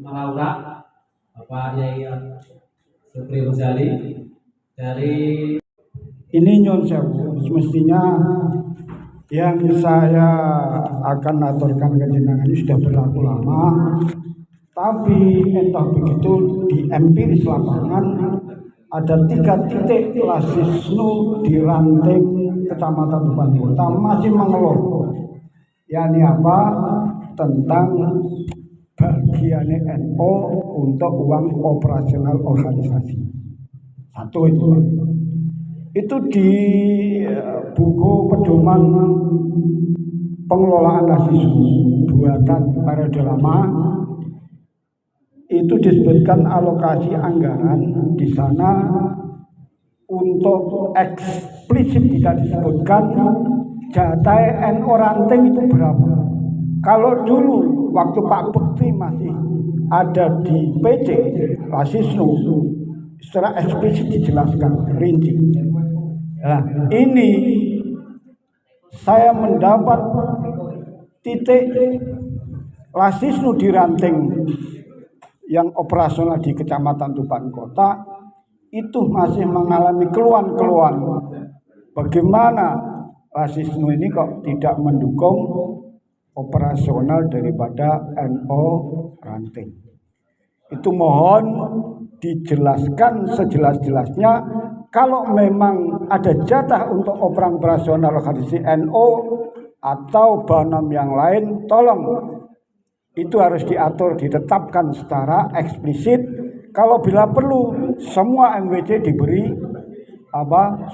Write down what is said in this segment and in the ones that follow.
Laura, Bapak Yai Supri Ghazali dari ini nyon sewu, semestinya yang saya akan aturkan ke jenengan ini sudah berlaku lama, tapi entah begitu di empiris lapangan ada 3 titik Lasisnu di Ranting Kecamatan Tuban Kota masih mengeluh, yakni apa? Tentang bagian NO untuk uang operasional organisasi. Satu itu di buku pedoman pengelolaan Lasisnu buatan periode lama itu disebutkan alokasi anggaran di sana untuk eksplisit tidak disebutkan jatah NO Ranting itu berapa. Kalau dulu waktu Pak Bekti masih ada di PC Lasisnu secara eksplisit dijelaskan rinci. Nah, ini saya mendapat titik Lasisnu di Ranting yang operasional di Kecamatan Tuban Kota itu masih mengalami keluhan-keluhan. Bagaimana Lasisnu ini kok tidak mendukung operasional daripada NO Ranting. Itu mohon dijelaskan sejelas-jelasnya. Kalau memang ada jatah untuk operasional organisasi NO atau BANAM yang lain, tolong itu harus diatur, ditetapkan secara eksplisit. Kalau bila perlu, semua MWC diberi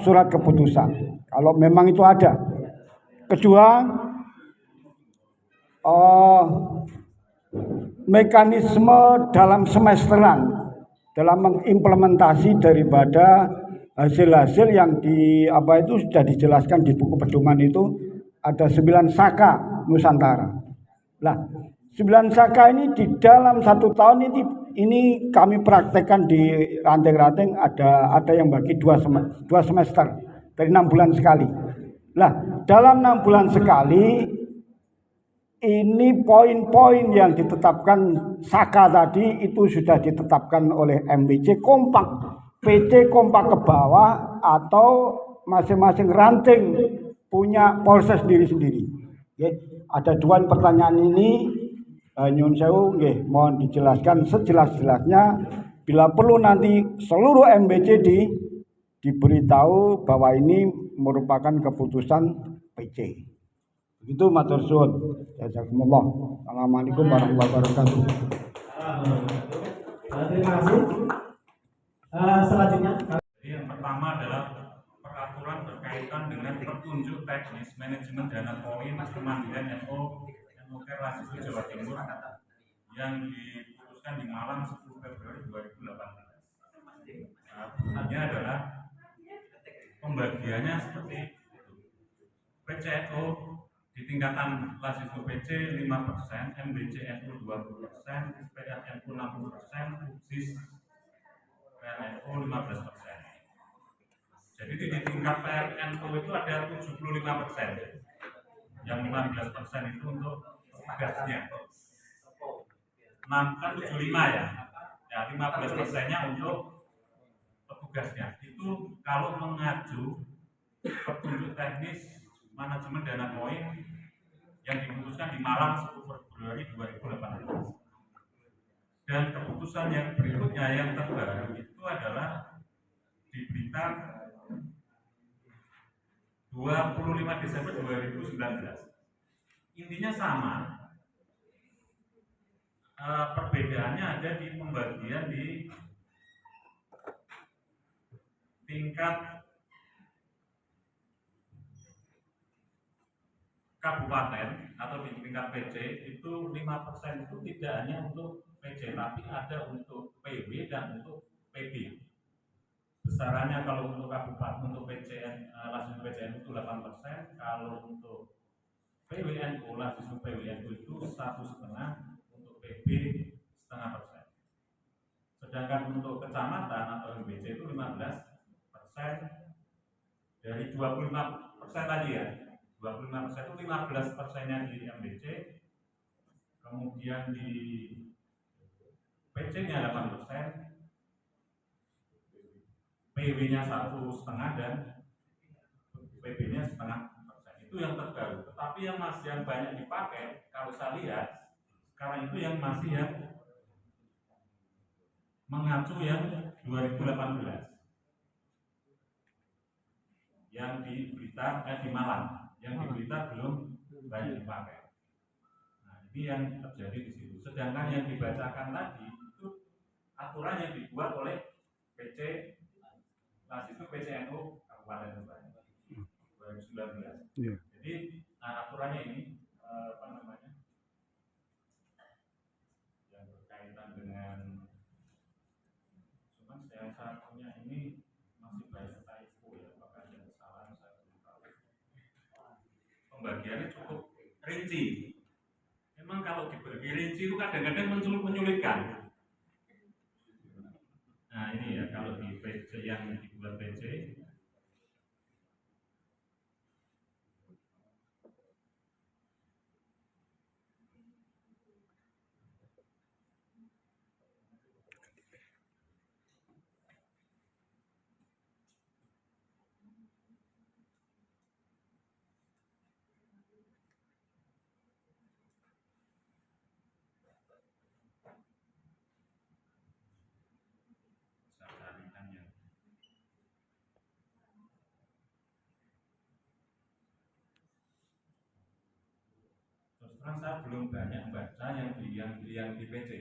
surat keputusan. Kalau memang itu ada. Kedua, mekanisme dalam semesteran dalam mengimplementasi daripada hasil-hasil yang itu sudah dijelaskan di buku pedoman itu ada 9 saka Nusantara. Nah, 9 saka ini di dalam 1 tahun ini kami praktekkan di ranting-ranting ada yang bagi 2 semester dari 6 bulan sekali. Nah, dalam 6 bulan sekali ini poin-poin yang ditetapkan saka tadi itu sudah ditetapkan oleh MWC kompak, PC kompak ke bawah atau masing-masing ranting punya polses sendiri-sendiri. Ada 2 pertanyaan ini, nyun sewu, mohon dijelaskan sejelas-jelasnya. Bila perlu nanti seluruh MWC diberitahu bahwa ini merupakan keputusan PC. Begitu matur suwun. Jazakumullah. Assalamualaikum warahmatullahi wabarakatuh. Terima kasih. Selanjutnya. Yang pertama adalah peraturan berkaitan dengan petunjuk teknis manajemen dana koin kemandirian NO Lasisnu Jawa Timur yang diputuskan di Malang 10 Februari 2018. Bunyinya adalah pembagiannya seperti itu. PCNO di tingkatan Lasisnu PC 5%, MBCNU 20%, PLNU 60%, UBSIS PLNU 15%. Jadi di tingkat PLNU itu ada 75%. Yang 15% itu untuk tugasnya. 75 ya. Ya, 15%-nya untuk petugasnya. Itu kalau mengacu petunjuk teknis manajemen dana koin yang diputuskan di Malang 10 Februari 2018. Dan keputusan yang berikutnya yang terbaru itu adalah di Blitar 25 Desember 2019. Intinya sama. Perbedaannya ada di pembagian di tingkat kabupaten atau di tingkat PC itu 5% itu tidak hanya untuk PC tapi ada untuk PW dan untuk PB. Besarannya kalau untuk kabupaten untuk PCN Lasisnu PCN itu 8%, kalau untuk PWNU Lasisnu PWNU itu 1,5%, untuk PB 0,5%. Sedangkan untuk kecamatan atau MBC itu 15% dari 25% tadi ya. 25% itu 15%-nya di MBC, kemudian di PC-nya 8%, PW-nya 1,5 dan PB-nya 0,5%. Itu yang terbaru. Tetapi yang masih yang banyak dipakai, kalau saya lihat sekarang itu yang masih yang mengacu yang 2018, yang di Blitar, di Malang, yang di Blitar belum banyak dipakai. Nah, ini yang terjadi di situ. Sedangkan yang dibacakan tadi itu aturan yang dibuat oleh PC itu PCNU Kabupaten Tuban 2019. Yeah. Jadi aturannya ini apa namanya, yang berkaitan dengan, cuman saya punya ini masih banyak typo ya, bahkan ada kesalahan saya belum tahu. Pembagiannya cukup rinci. Memang kalau dibagi rinci itu kadang-kadang menyulitkan. Nah ini ya, kalau di PC yang dibuat PC saya carikan yang terus terang saya belum banyak baca yang di PC. Yang di PC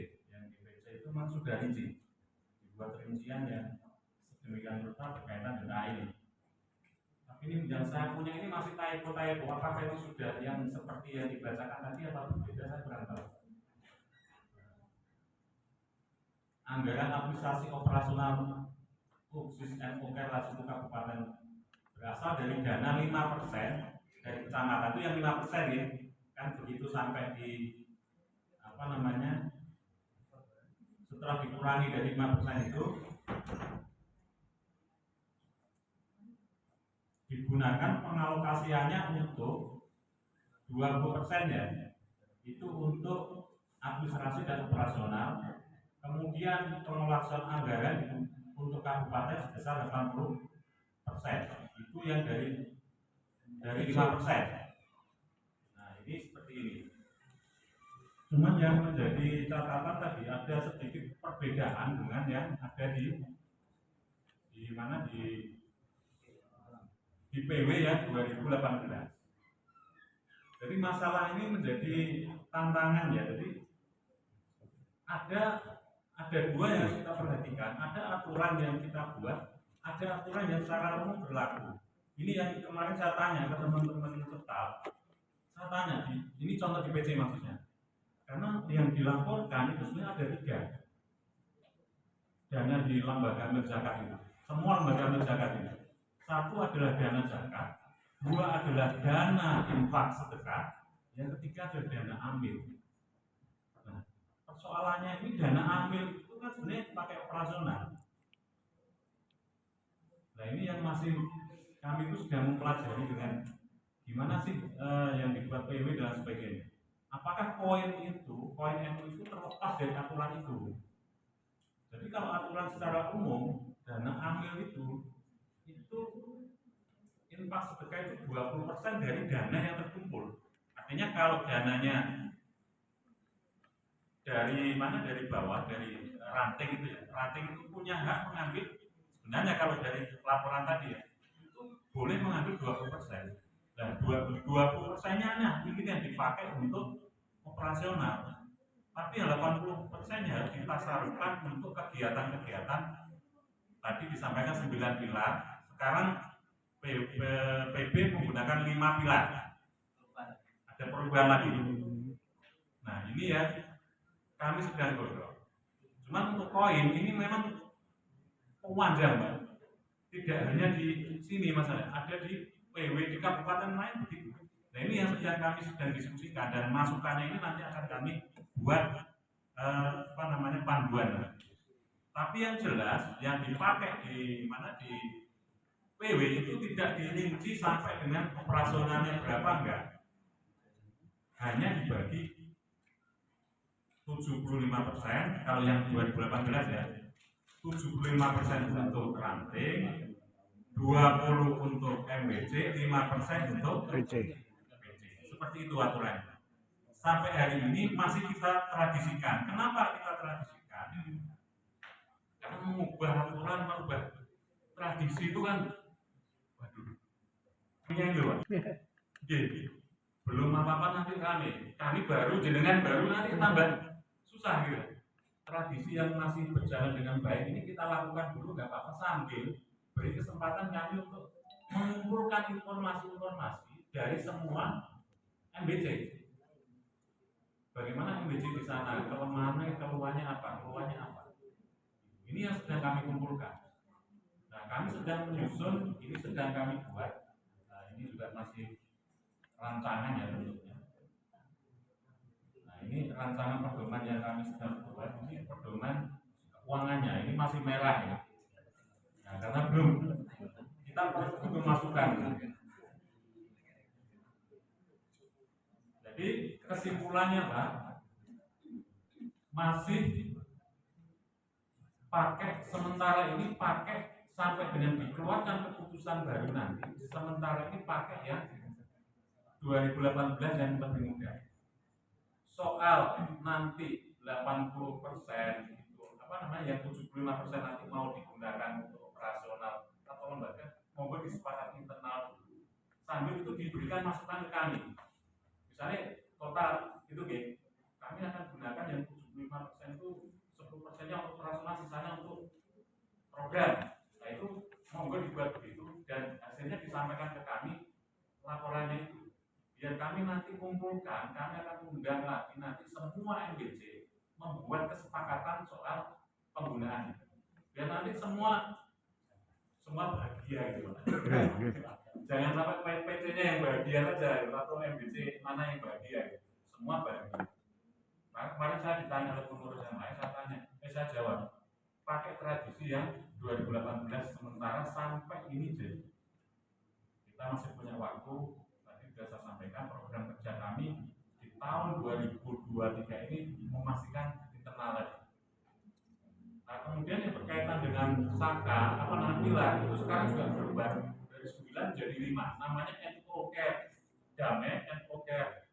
itu memang sudah rinci, dibuat rincian yang sedemikian rupa berkaitan dengan ini. Tapi ini yang saya punya ini masih typo. Apakah itu sudah yang seperti yang dibacakan tadi atau berbeda, saya kurang tahu. Anggaran administrasi operasional khusus NUK Lasitu Kabupaten berasal dari dana 5% dari kecamatan, itu yang 5% ya. Kan begitu sampai di apa namanya, setelah dikurangi dari 5% itu digunakan pengalokasiannya untuk 20% ya, itu untuk administrasi dan operasional. Kemudian pengelolaan anggaran untuk kabupaten sebesar 80%, itu yang dari 5%. Nah ini seperti ini. Cuman yang menjadi catatan tadi ada sedikit perbedaan dengan yang ada di mana di PW ya 2018. Jadi masalah ini menjadi tantangan ya. Jadi ada dua yang kita perhatikan. Ada aturan yang kita buat, ada aturan yang secara umum berlaku. Ini yang kemarin saya tanya ke teman-teman tetap. Saya tanya, ini contoh di PC maksudnya. Karena yang dilaporkan itu sebenarnya ada 3 dana di lembaga amil zakat itu. Semua lembaga amil zakat ini. 1 adalah dana zakat, 2 adalah dana infak sedekah, yang ketiga adalah dana amil. Nah, persoalannya ini dana amil itu kan sebenarnya pakai operasional. Nah ini yang masih kami itu sedang mempelajari dengan gimana sih yang dibuat PW dan sebagainya. Apakah poin MU itu terlepas dari aturan itu? Jadi kalau aturan secara umum dana amil itu infak sedekah itu 20% dari dana yang terkumpul. Artinya kalau dananya dari mana, dari bawah, dari ranting itu ya, ranting itu punya hak mengambil, sebenarnya kalau dari laporan tadi ya, itu boleh mengambil 20%. Dan 20%-nya nah, ini yang dipakai untuk operasional. Tapi 80%-nya harus ditasarufkan untuk kegiatan-kegiatan. Tadi disampaikan 9 pilar, sekarang PB menggunakan 5 pilar. Ada perubahan lagi. Nah ini ya kami sedang godok. Cuman untuk koin ini memang panjang, Mbak. Tidak hanya di sini masalah, ada di PW di kabupaten lain begitu. Nah ini yang kami sedang diskusikan dan masukannya ini nanti akan kami buat panduan. Tapi yang jelas yang dipakai di PW itu tidak dirinci sampai dengan operasionalnya berapa, enggak. Hanya dibagi 75%, kalau yang 2018 ya, 75% untuk ranting, 20 untuk MBC, 5% untuk PC. PC. Seperti itu aturannya. Sampai hari ini masih kita tradisikan. Kenapa kita tradisikan? Karena mengubah aturan, mengubah tradisi itu kan, waduh, punya itu, Pak. Belum apa-apa nanti kami baru, jenengan baru, nanti tambah susah gitu. Tradisi yang masih berjalan dengan baik ini kita lakukan dulu, nggak apa-apa, sambil beri kesempatan kami untuk mengumpulkan informasi-informasi dari semua MBC. Bagaimana MBC di sana, kelemahannya, keluhannya apa. Ini yang sedang kami kumpulkan. Nah, kami sedang menyusun, ini sedang kami buat. Nah, ini juga masih rancangan ya tentunya. Nah, ini rancangan pedoman yang kami sedang buat. Ini pedoman keuangannya, ini masih merah ya. Nah, karena kita belum masukkan. Jadi kesimpulannya Pak, masih pakai sementara ini sampai dengan dikeluarkan keputusan baru nanti. Sementara ini pakai ya 2018 yang lebih mudah. Soal nanti 80% itu yang 75% nanti mau digunakan untuk operasional atau lembaga, monggo disepakati internal sambil itu diberikan masukan ke kami. Misalnya total itu kami akan gunakan yang 75% itu 10%-nya untuk operasional, sisanya untuk program. Nah itu monggo dibuat begitu dan hasilnya disampaikan ke kami laporannya itu. Biar kami nanti kumpulkan, kami akan undang lagi nanti semua MBC membuat kesepakatan soal penggunaan. Biar nanti semua bahagia gitu. Jangan sampai PC-nya yang bahagia saja atau MBC mana yang bahagia gitu. Semua bahagia. Nah, kemarin saya ditanya oleh pengurus yang lain, saya jawab pakai tradisi yang 2018 sementara sampai ini jadi. Kita masih punya waktu. Saya sampaikan program kerja kami di tahun 2023 ini memastikan internal lagi. Nah, kemudian yang berkaitan dengan Saka, pilar itu sekarang juga berubah dari 9 jadi 5. Namanya NO Care Damai, NO Care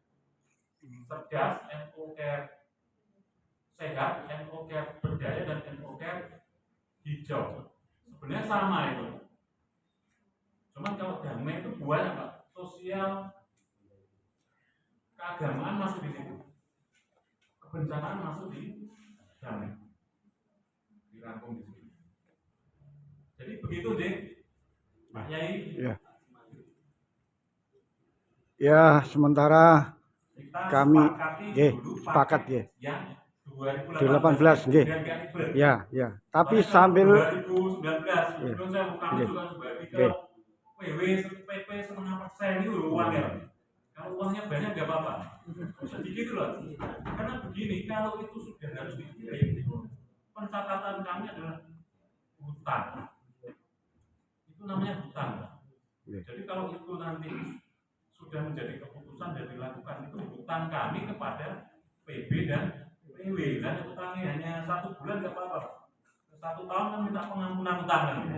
Cerdas, NO Care Sehat, NO Care Berdaya, dan NO Care Hijau. Sebenarnya sama itu. Cuman kalau damai itu banyak Pak. Sosial, keagamaan masuk di situ, kebencanaan masuk di damai, dirangkum di situ. Jadi begitu deh, Pak Yai. Ya, sementara kami sepakat ya. Yang 2018 nggih. Ya. Tapi sambil 2019 sebelum saya buka juga sebagai WW PP 0,5% itu uangnya. Kalau uangnya banyak nggak apa-apa, sedikit loh. Karena begini, kalau itu sudah harus dikirim, itu pencatatan kami adalah hutang. Itu namanya hutang. Jadi kalau itu nanti sudah menjadi keputusan dan dilakukan, itu hutang kami kepada PB dan PW. Dan hutangnya hanya 1 bulan nggak apa-apa. 1 tahun kan minta pengampunan hutang kan.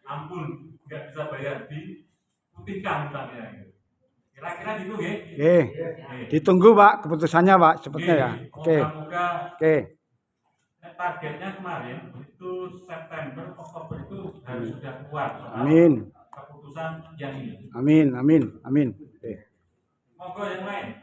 Ampun, nggak bisa bayar, diputihkan hutangnya. Kira-kira gitu ditunggu Pak keputusannya Pak cepatnya ya. Oke. Targetnya kemarin itu September, Oktober itu harus sudah keluar. Amin. Keputusan yang ini. Amin. Monggo yang lain.